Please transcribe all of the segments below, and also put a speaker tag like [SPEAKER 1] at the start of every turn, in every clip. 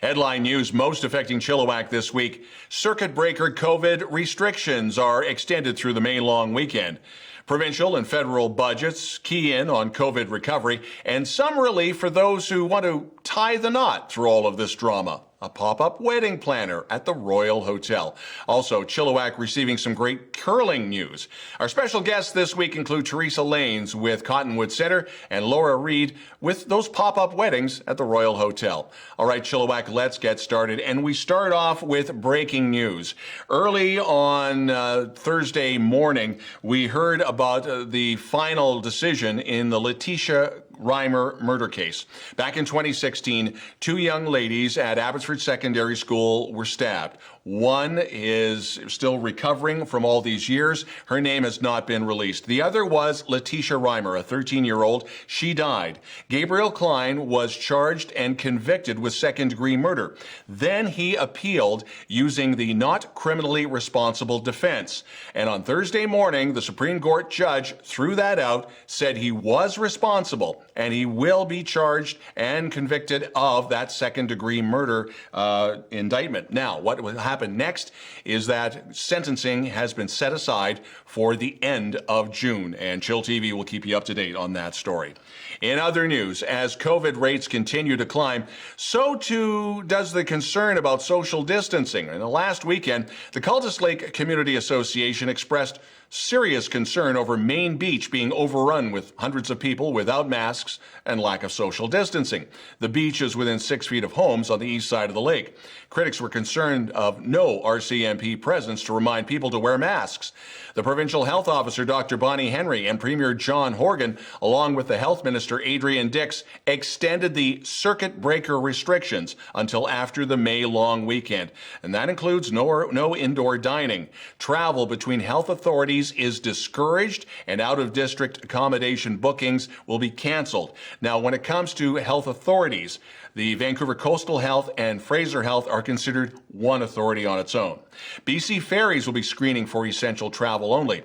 [SPEAKER 1] Headline news most affecting Chilliwack this week. Circuit breaker COVID restrictions are extended through the May long weekend. Provincial and federal budgets key in on COVID recovery and some relief for those who want to tie the knot through all of this drama. A pop-up wedding planner at the Royal Hotel. Also, Chilliwack receiving some great curling news. Our special guests this week include Teresa Laynes with Cottonwood Centre and Reid with those pop-up weddings at the Royal Hotel. All right, Chilliwack, let's get started. And we start off with breaking news. Early on Thursday morning, we heard about the final decision in the Letitia Reimer murder case. Back in 2016, two young ladies at Abbotsford Secondary School were stabbed. One is still recovering from all these years. Her name has not been released. The other was Letitia Reimer, a 13-year-old. She died. Gabriel Klein was charged and convicted with second-degree murder. Then he appealed using the not criminally responsible defense. And on Thursday morning, the Supreme Court judge threw that out, said he was responsible, and he will be charged and convicted of that second-degree murder indictment. Now, what will happen next is that sentencing has been set aside for the end of June, and chillTV will keep you up to date on that story. In other news, as COVID rates continue to climb, so too does the concern about social distancing. In the last weekend, the Cultus Lake Community Association expressed serious concern over Main Beach being overrun with hundreds of people without masks and lack of social distancing. The beach is within 6 feet of homes on the east side of the lake. Critics were concerned of no RCMP presence to remind people to wear masks. The Provincial Health Officer, Dr. Bonnie Henry, and Premier John Horgan, along with the Health Minister, Adrian Dix, extended the circuit breaker restrictions until after the May long weekend. And that includes no indoor dining. Travel between health authorities is discouraged, and out-of-district accommodation bookings will be canceled. Now, when it comes to health authorities, the Vancouver Coastal Health and Fraser Health are considered one authority on its own. BC Ferries will be screening for essential travel only.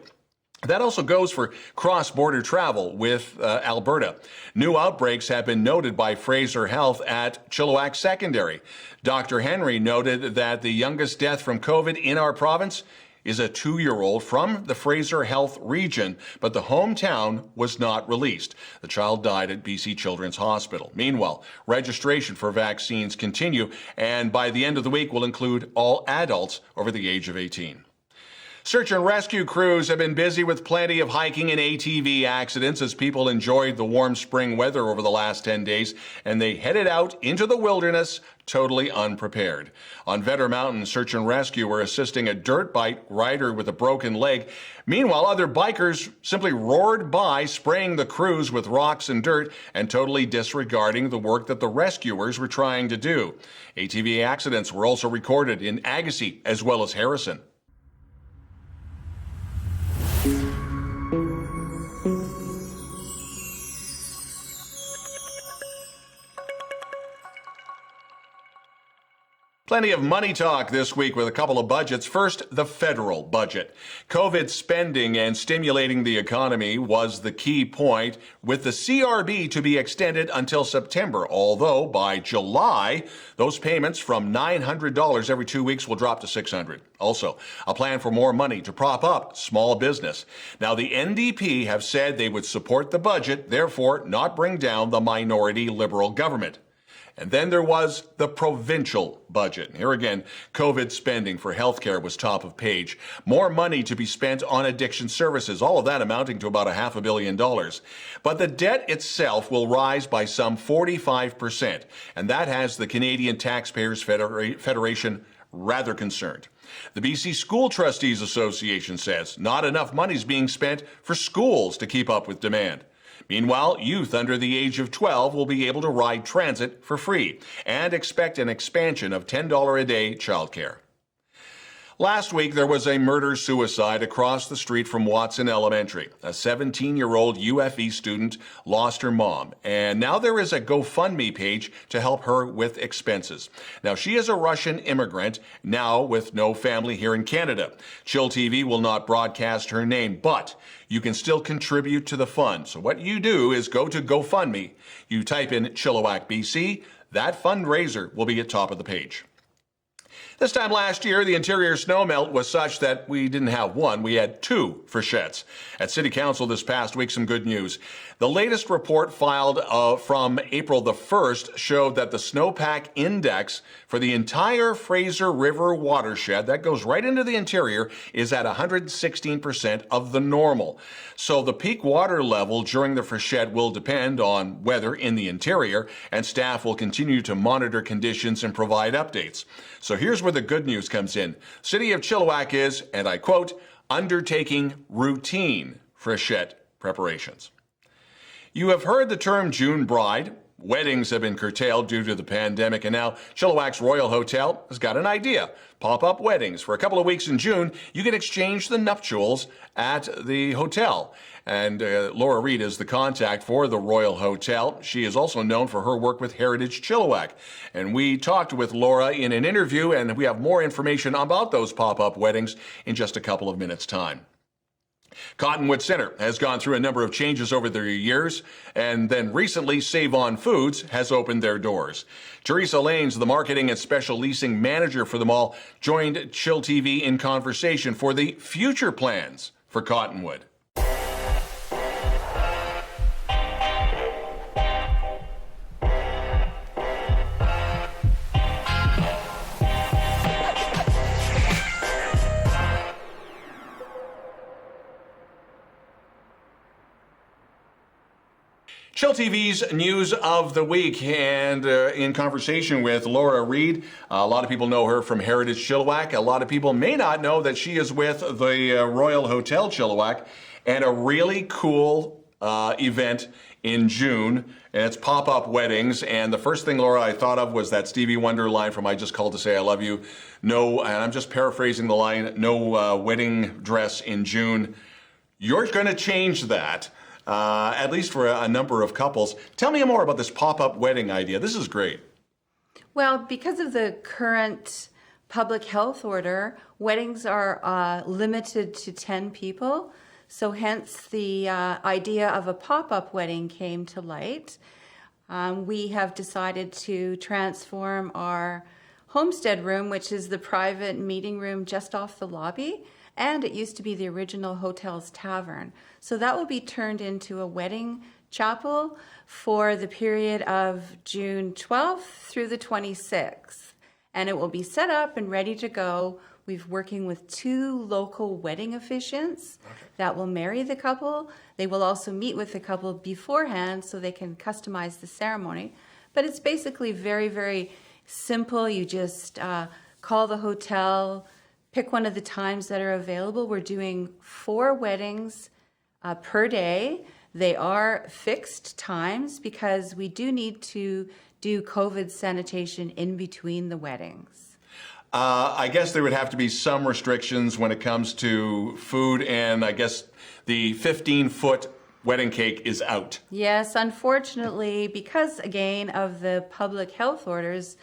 [SPEAKER 1] That also goes for cross-border travel with Alberta. New outbreaks have been noted by Fraser Health at Chilliwack Secondary. Dr. Henry noted that the youngest death from COVID in our province is a 2-year-old from the Fraser Health region, but the hometown was not released. The child died at BC Children's Hospital. Meanwhile, registration for vaccines continue, and by the end of the week will include all adults over the age of 18. Search and rescue crews have been busy with plenty of hiking and ATV accidents as people enjoyed the warm spring weather over the last 10 days, and they headed out into the wilderness totally unprepared. On Vetter Mountain, search and rescue were assisting a dirt bike rider with a broken leg. Meanwhile, other bikers simply roared by, spraying the crews with rocks and dirt and totally disregarding the work that the rescuers were trying to do. ATV accidents were also recorded in Agassiz as well as Harrison. Plenty of money talk this week with a couple of budgets. First, the federal budget. COVID spending and stimulating the economy was the key point, with the CRB to be extended until September, although by July, those payments from $900 every 2 weeks will drop to $600. Also, a plan for more money to prop up small business. Now, the NDP have said they would support the budget, therefore not bring down the minority Liberal government. And then there was the provincial budget. Here again, COVID spending for healthcare was top of page. More money to be spent on addiction services, all of that amounting to about $500 million. But the debt itself will rise by some 45%, and that has the Canadian Taxpayers Federation rather concerned. The BC School Trustees Association says not enough money is being spent for schools to keep up with demand. Meanwhile, youth under the age of 12 will be able to ride transit for free and expect an expansion of $10 a day childcare. Last week, there was a murder-suicide across the street from Watson Elementary. A 17-year-old UFE student lost her mom, and now there is a GoFundMe page to help her with expenses. Now, she is a Russian immigrant, now with no family here in Canada. chillTV will not broadcast her name, but you can still contribute to the fund. So what you do is go to GoFundMe, you type in Chilliwack BC, That fundraiser will be at top of the page. This time last year, the interior snowmelt was such that we didn't have one, we had two frechettes. At City Council this past week, some good news. The latest report filed from April the 1st showed that the snowpack index for the entire Fraser River watershed, that goes right into the interior, is at 116% of the normal. So the peak water level during the freshet will depend on weather in the interior, and staff will continue to monitor conditions and provide updates. So here's where the good news comes in. City of Chilliwack is, and I quote, undertaking routine freshet preparations. You have heard the term June bride. Weddings have been curtailed due to the pandemic, and now Chilliwack's Royal Hotel has got an idea. Pop-up weddings. For a couple of weeks in June, you can exchange the nuptials at the hotel. And Laura Reid is the contact for the Royal Hotel. She is also known for her work with Heritage Chilliwack. And we talked with Laura in an interview, and we have more information about those pop-up weddings in just a couple of minutes' time. Cottonwood Centre has gone through a number of changes over the years, and then recently Save On Foods has opened their doors. Teresa Laynes, the marketing and special leasing manager for the mall, joined chillTV in conversation for the future plans for Cottonwood. chillTV's News of the Week, and in conversation with Laura Reid. A lot of people know her from Heritage Chilliwack. A lot of people may not know that she is with the Royal Hotel Chilliwack and a really cool event in June, and it's pop-up weddings. And the first thing, Laura, I thought of was that Stevie Wonder line from I Just Called to Say I Love You. No, and I'm just paraphrasing the line, no wedding dress in June. You're going to change that. At least for a number of couples. Tell me more about this pop-up wedding idea. This is great.
[SPEAKER 2] Well, because of the current public health order, weddings are limited to 10 people. So hence the idea of a pop-up wedding came to light. We have decided to transform our homestead room, which is the private meeting room just off the lobby, and it used to be the original hotel's tavern. So that will be turned into a wedding chapel for the period of June 12th through the 26th. And it will be set up and ready to go. We're working with 2 local wedding officiants that will marry the couple. They will also meet with the couple beforehand so they can customize the ceremony. But it's basically very, very simple. You just call the hotel, pick one of the times that are available. We're doing 4 weddings per day. They are fixed times because we do need to do COVID sanitation in between the weddings.
[SPEAKER 1] I guess there would have to be some restrictions when it comes to food, and I guess the 15-foot wedding cake is out.
[SPEAKER 2] Yes, unfortunately, because again of the public health orders,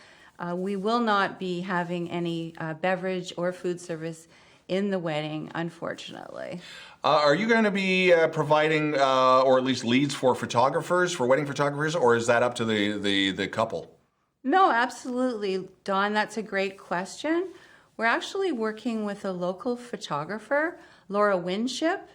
[SPEAKER 2] we will not be having any beverage or food service in the wedding, unfortunately.
[SPEAKER 1] Are you going to be providing, or at least leads for photographers, for wedding photographers, or is that up to the couple?
[SPEAKER 2] No, absolutely, Don. That's a great question. We're actually working with a local photographer, Laura Winship,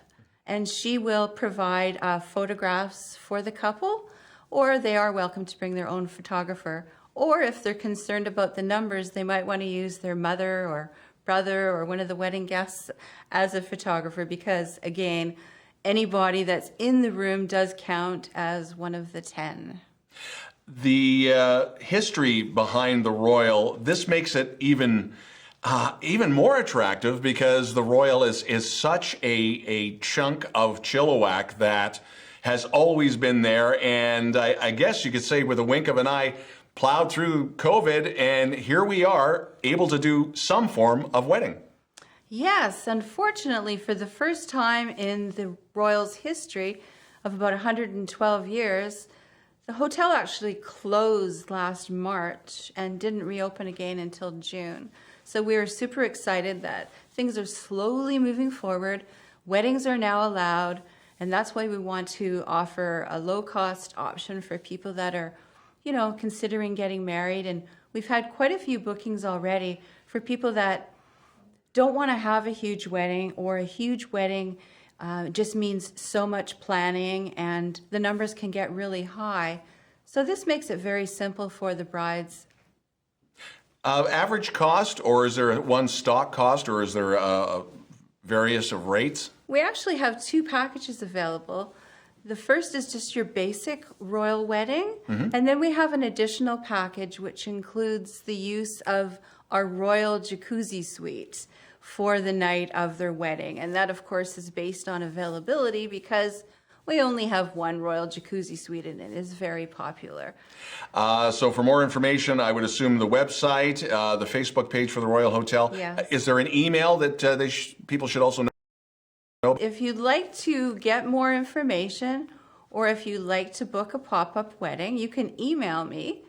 [SPEAKER 2] and she will provide photographs for the couple, or they are welcome to bring their own photographer. Or if they're concerned about the numbers, they might want to use their mother or brother or one of the wedding guests as a photographer, because again, anybody that's in the room does count as one of the 10.
[SPEAKER 1] The history behind the Royal, this makes it even more attractive because the Royal is such a chunk of Chilliwack that has always been there, and I guess you could say with a wink of an eye, plowed through COVID, and here we are able to do some form of wedding.
[SPEAKER 2] Yes, unfortunately, for the first time in the Royals' history of about 112 years, the hotel actually closed last March and didn't reopen again until June. So we are super excited that things are slowly moving forward. Weddings are now allowed, and that's why we want to offer a low-cost option for people that are considering getting married. And we've had quite a few bookings already for people that don't want to have a huge wedding, or a huge wedding just means so much planning and the numbers can get really high. So this makes it very simple for the brides.
[SPEAKER 1] Average cost, or is there one stock cost, or is there various of rates?
[SPEAKER 2] We actually have two packages available. The first is just your basic royal wedding, and then we have an additional package which includes the use of our royal jacuzzi suite for the night of their wedding. And that, of course, is based on availability because we only have one royal jacuzzi suite and it is very popular.
[SPEAKER 1] So for more information, I would assume the website, the Facebook page for the Royal Hotel.
[SPEAKER 2] Yes.
[SPEAKER 1] Is there an email that people should also know?
[SPEAKER 2] If you'd like to get more information, or if you'd like to book a pop-up wedding, you can email me.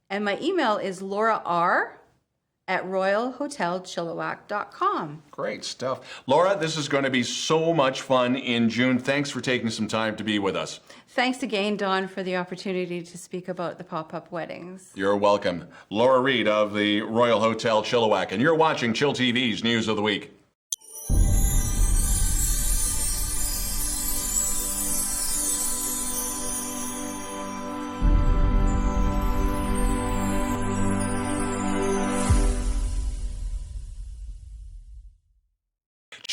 [SPEAKER 2] And my email is laura.r@royalhotelchilliwack.com.
[SPEAKER 1] Great stuff. Laura, this is going to be so much fun in June. Thanks for taking some time to be with us.
[SPEAKER 2] Thanks again, Don, for the opportunity to speak about the pop-up weddings.
[SPEAKER 1] You're welcome. Laura Reid of the Royal Hotel Chilliwack, and you're watching chillTV's News of the Week.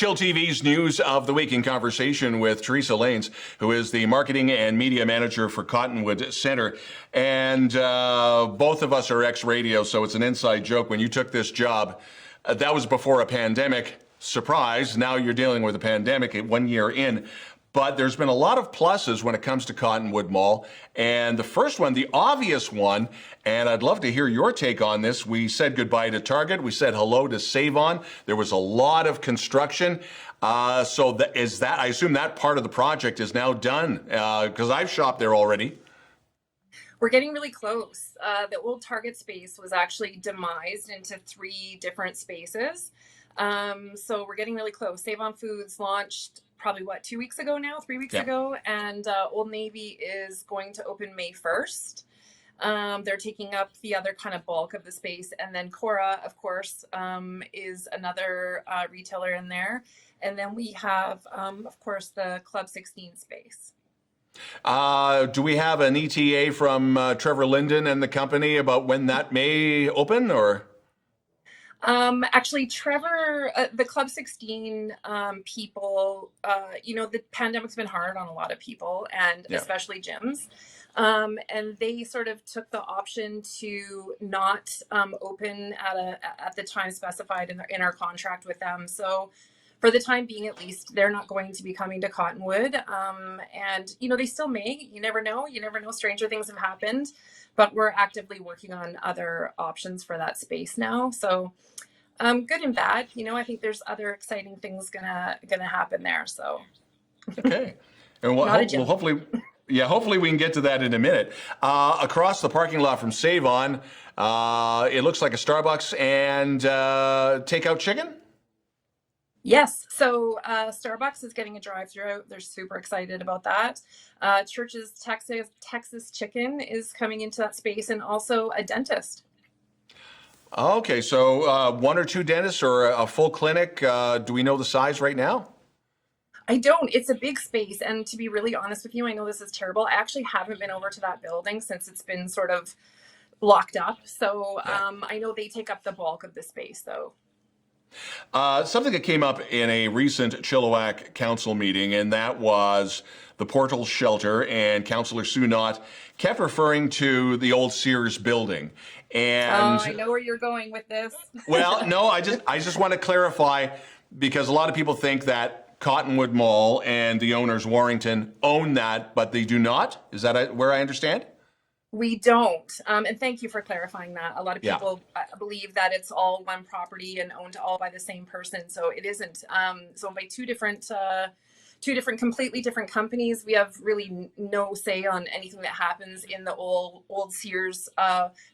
[SPEAKER 1] chillTV's News of the Week, in conversation with Teresa Laynes, who is the Marketing and Media Manager for Cottonwood Centre. And both of us are ex-radio, so it's an inside joke. When you took this job, that was before a pandemic. Surprise, now you're dealing with a pandemic 1 year in. But there's been a lot of pluses when it comes to Cottonwood Mall. And the first one, the obvious one, and I'd love to hear your take on this. We said goodbye to Target. We said hello to Save-On. There was a lot of construction. So I assume that part of the project is now done, because I've shopped there already.
[SPEAKER 3] We're getting really close. The old Target space was actually demised into 3 different spaces. So we're getting really close. Save-On Foods launched probably 2 weeks ago now, 3 weeks ago, and Old Navy is going to open May 1st. They're taking up the other kind of bulk of the space, and then Cora, of course, is another retailer in there, and then we have, of course, the Club 16 space.
[SPEAKER 1] Do we have an ETA from Trevor Linden and the company about when that may open, or?
[SPEAKER 3] Actually, Trevor, the Club 16 people, the pandemic's been hard on a lot of people, and especially gyms. And they sort of took the option to not open at the time specified in our contract with them. So for the time being, at least, they're not going to be coming to Cottonwood. And, they still may. You never know. You never know. Stranger things have happened. But we're actively working on other options for that space now. So good and bad. I think there's other exciting things gonna happen there. So
[SPEAKER 1] okay. And hopefully we can get to that in a minute. Across the parking lot from Save-On, it looks like a Starbucks and takeout chicken?
[SPEAKER 3] Yes. So Starbucks is getting a drive-through. They're super excited about that. Church's Texas Chicken is coming into that space, and also a dentist.
[SPEAKER 1] Okay, so 1 or 2 dentists, or a full clinic. Do we know the size right now?
[SPEAKER 3] I don't. It's a big space, and to be really honest with you, I know this is terrible. I actually haven't been over to that building since it's been sort of locked up. So I know they take up the bulk of the space, though.
[SPEAKER 1] Something that came up in a recent Chilliwack Council meeting, and that was the Portal Shelter, and Councillor Sue Knott kept referring to the old Sears building. And
[SPEAKER 3] I know where you're going with this.
[SPEAKER 1] Well, no, I just want to clarify, because a lot of people think that Cottonwood Mall and the owners, Warrington, own that, but they do not. Is that where I understand?
[SPEAKER 3] We don't. And thank you for clarifying that. A lot of people believe that it's all one property and owned all by the same person. So it isn't. It's owned by two different, completely different companies. We have really no say on anything that happens in the old Sears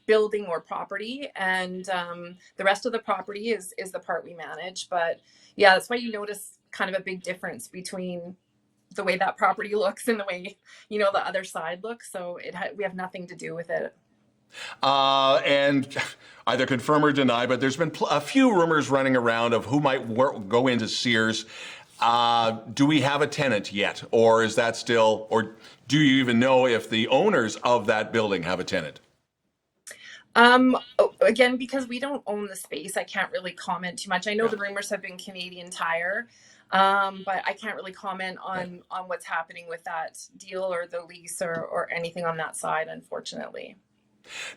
[SPEAKER 3] building or property. And the rest of the property is the part we manage. But yeah, that's why you notice kind of a big difference between the way that property looks and the way, the other side looks. So we have nothing to do with it.
[SPEAKER 1] And either confirm or deny, but there's been a few rumors running around of who might go into Sears. Do we have a tenant yet? Or is that still, or do you even know if the owners of that building have a tenant?
[SPEAKER 3] Again, because we don't own the space, I can't really comment too much. I know the rumors have been Canadian Tire, but I can't really comment on what's happening with that deal or the lease or anything on that side, unfortunately.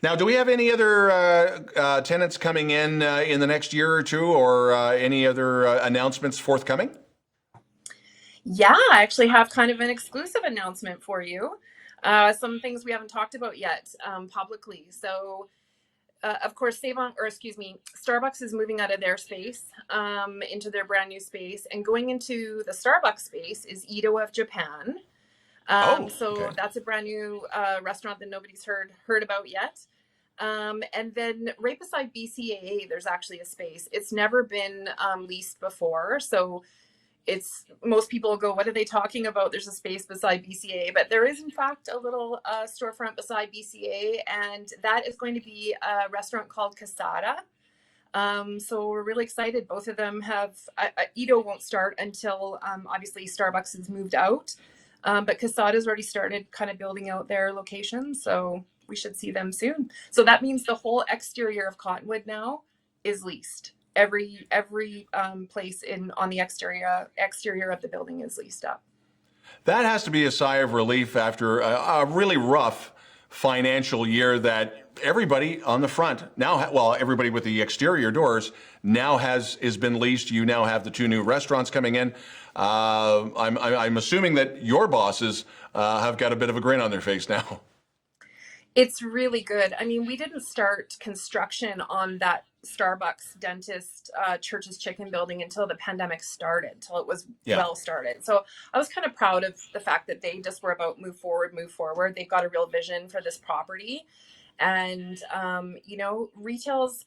[SPEAKER 1] Now, do we have any other tenants coming in the next year or two, or any other announcements forthcoming?
[SPEAKER 3] Yeah, I actually have kind of an exclusive announcement for you. Some things we haven't talked about yet publicly. So, of course, Starbucks is moving out of their space into their brand new space, and going into the Starbucks space is Ito of Japan. So that's a brand new restaurant that nobody's heard about yet. And then right beside BCAA, there's actually a space. It's never been leased before. So most people go, what are they talking about? There's a space beside BCAA, but there is in fact a little storefront beside BCAA, and that is going to be a restaurant called Casada. So we're really excited. Both of them have, Ito won't start until obviously Starbucks has moved out. But Casada's already started kind of building out their location, so we should see them soon. So that means the whole exterior of Cottonwood now is leased. Every place on the exterior of the building is leased up.
[SPEAKER 1] That has to be a sigh of relief after a really rough financial year that everybody on the front now, everybody with the exterior doors now has been leased. You now have the two new restaurants coming in. I'm assuming that your bosses have got a bit of a grin on their face now.
[SPEAKER 3] It's really good. I mean, we didn't start construction on that Starbucks dentist Church's Chicken building until the pandemic started, until it was well started. So I was kind of proud of the fact that they just were about move forward. They've got a real vision for this property. And, retail's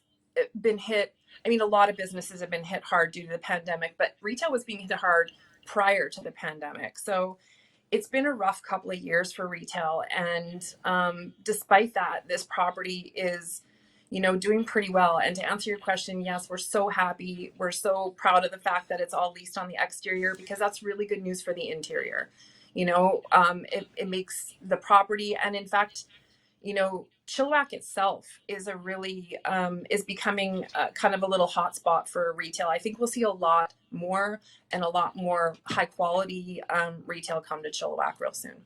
[SPEAKER 3] been hit. I mean, a lot of businesses have been hit hard due to the pandemic, but retail was being hit hard prior to the pandemic. So it's been a rough couple of years for retail. And despite that, this property is, doing pretty well. And to answer your question, yes, we're so happy. We're so proud of the fact that it's all leased on the exterior, because that's really good news for the interior. It makes the property, and in fact, Chilliwack itself is is becoming kind of a little hotspot for retail. I think we'll see a lot more high quality retail come to Chilliwack real soon.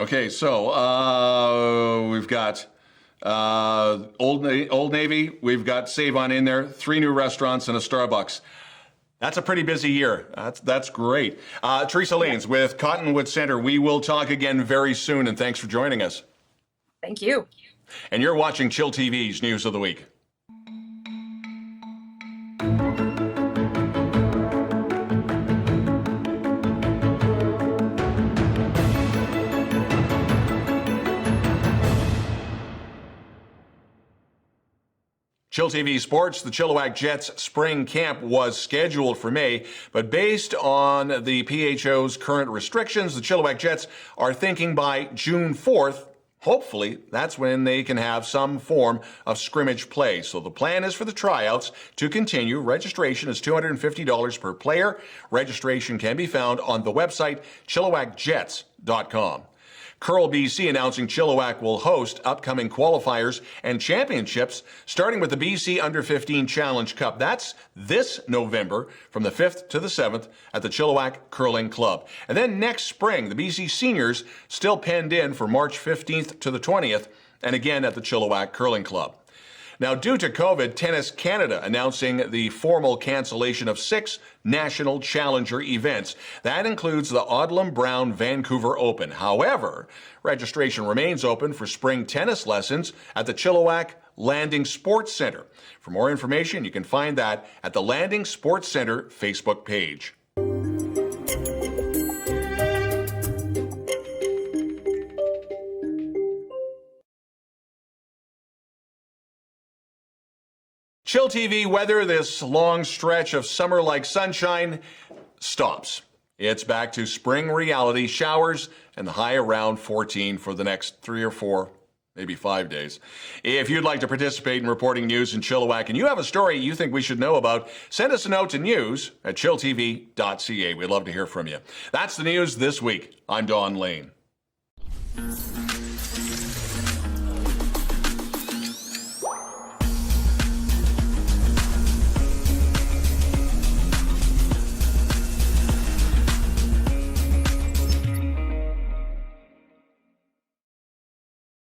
[SPEAKER 3] Okay,
[SPEAKER 1] so we've got Old Navy, we've got Save-On in there, 3 new restaurants and a Starbucks. That's a pretty busy year. That's great. Teresa Laynes with Cottonwood Centre. We will talk again very soon, and thanks for joining us.
[SPEAKER 3] Thank you.
[SPEAKER 1] And you're watching chillTV's News of the Week. chillTV Sports, the Chilliwack Jets spring camp was scheduled for May, but based on the PHO's current restrictions, the Chilliwack Jets are thinking by June 4th, hopefully, that's when they can have some form of scrimmage play. So the plan is for the tryouts to continue. Registration is $250 per player. Registration can be found on the website chilliwackjets.com. Curl BC announcing Chilliwack will host upcoming qualifiers and championships, starting with the BC Under-15 Challenge Cup. That's this November from the 5th to the 7th at the Chilliwack Curling Club. And then next spring, the BC Seniors still penned in for March 15th to the 20th, and again at the Chilliwack Curling Club. Now, due to COVID, Tennis Canada announcing the formal cancellation of 6 national challenger events. That includes the Odlum Brown Vancouver Open. However, registration remains open for spring tennis lessons at the Chilliwack Landing Sports Centre. For more information, you can find that at the Landing Sports Centre Facebook page. chillTV weather, this long stretch of summer-like sunshine stops. It's back to spring reality, showers, and the high around 14 for the next 3 or 4, maybe 5 days. If you'd like to participate in reporting news in Chilliwack and you have a story you think we should know about, send us a note to news@chilltv.ca. We'd love to hear from you. That's the news this week. I'm Don Lehn.